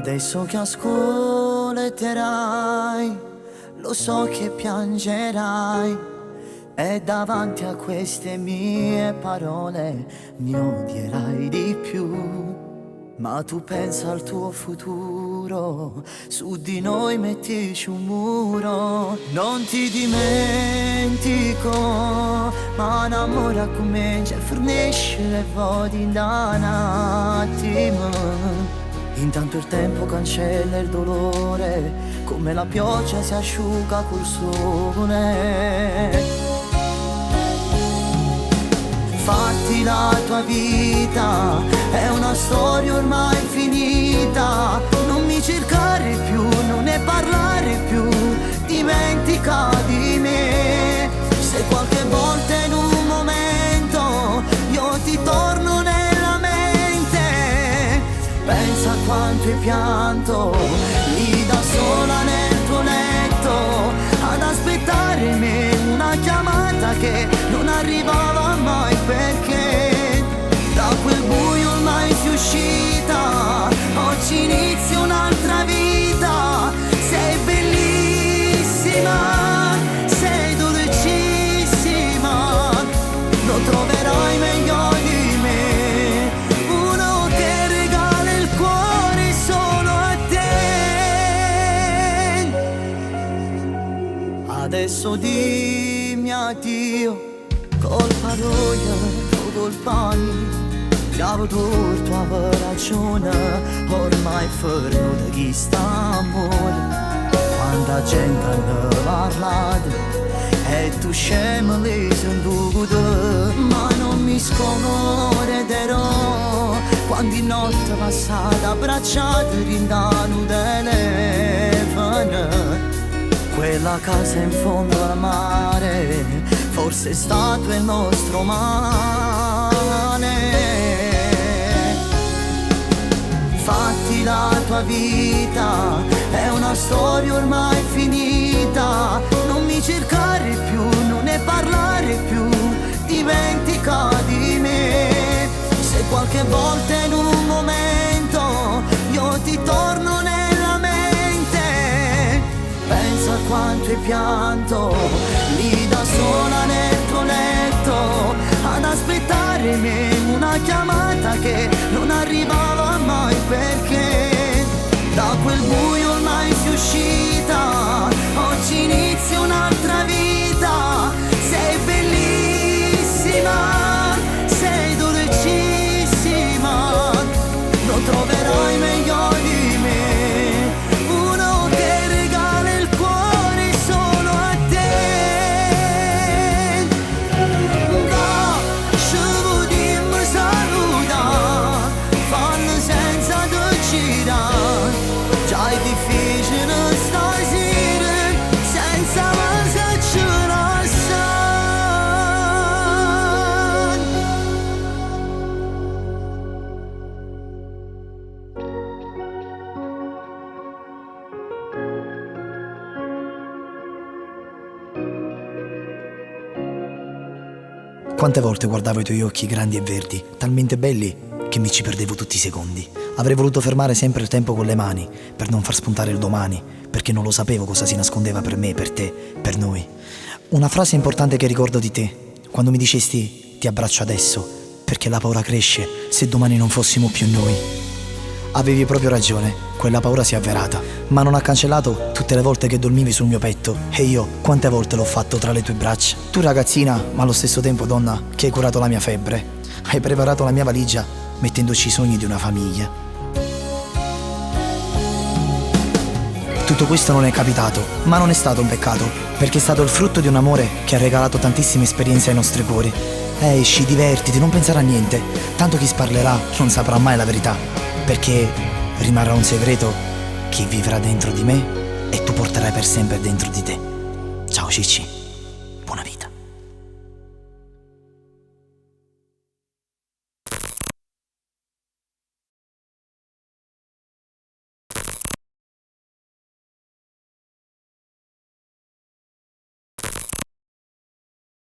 Adesso che ascolterai, lo so che piangerai, e davanti a queste mie parole mi odierai di più. Ma tu pensa al tuo futuro, su di noi mettici un muro. Non ti dimentico, ma un amore come già fornisce le voti da un attimo. Intanto il tempo cancella il dolore, come la pioggia si asciuga col sole. Fatti la tua vita, è una storia ormai finita. Non mi cercare più, non ne parlare più, dimentica di me. Se qualche volta in un momento io ti torno nella mente, pensa a quanto hai pianto, lì da sola nel tuo letto, ad aspettare me, una chiamata che non arrivava mai, perché da quel buio ormai sei uscita, oggi inizia un'altra vita. Sei bellissima, sei dolcissima, non troverai meglio di me, uno che regala il cuore solo a te. Adesso dimmi addio, col parole, colpa mia, avevo torto, avevo ragione, ormai fermo di chi sta amore. Quanta gente hanno parlato e tu scemo li sentute, ma non mi scorderò quando in notte passata abbracciate rindano telefono. Quella casa in fondo al mare, forse è stato il nostro male. Fatti la tua vita, è una storia ormai finita. Non mi cercare più, non ne parlare più, dimentica di me. Se qualche volta in un momento io ti torno nella mente, pensa a quanto hai pianto, lì da sola nel tuo letto, ad aspettare me, una chiamata che non arrivava mai, perché da quel buio ormai sei uscita, oggi inizia un'altra vita. Sei bellissima, sei dolcissima, non troverai meglio di me, uno che regala il cuore solo a te. Da scevo di me saluta, fanno senza te girare, già è difficile stasera senza pensarci assai. Quante volte guardavo i tuoi occhi grandi e verdi, talmente belli che mi ci perdevo tutti i secondi. Avrei voluto fermare sempre il tempo con le mani, per non far spuntare il domani, perché non lo sapevo cosa si nascondeva per me, per te, per noi. Una frase importante che ricordo di te, quando mi dicesti ti abbraccio adesso, perché la paura cresce se domani non fossimo più noi. Avevi proprio ragione, quella paura si è avverata, ma non ha cancellato tutte le volte che dormivi sul mio petto, e io quante volte l'ho fatto tra le tue braccia. Tu ragazzina, ma allo stesso tempo donna, che hai curato la mia febbre, hai preparato la mia valigia mettendoci i sogni di una famiglia. Tutto questo non è capitato, ma non è stato un peccato, perché è stato il frutto di un amore che ha regalato tantissime esperienze ai nostri cuori. Esci, divertiti, non pensare a niente, tanto chi sparlerà non saprà mai la verità, perché rimarrà un segreto che vivrà dentro di me e tu porterai per sempre dentro di te. Ciao Cicci.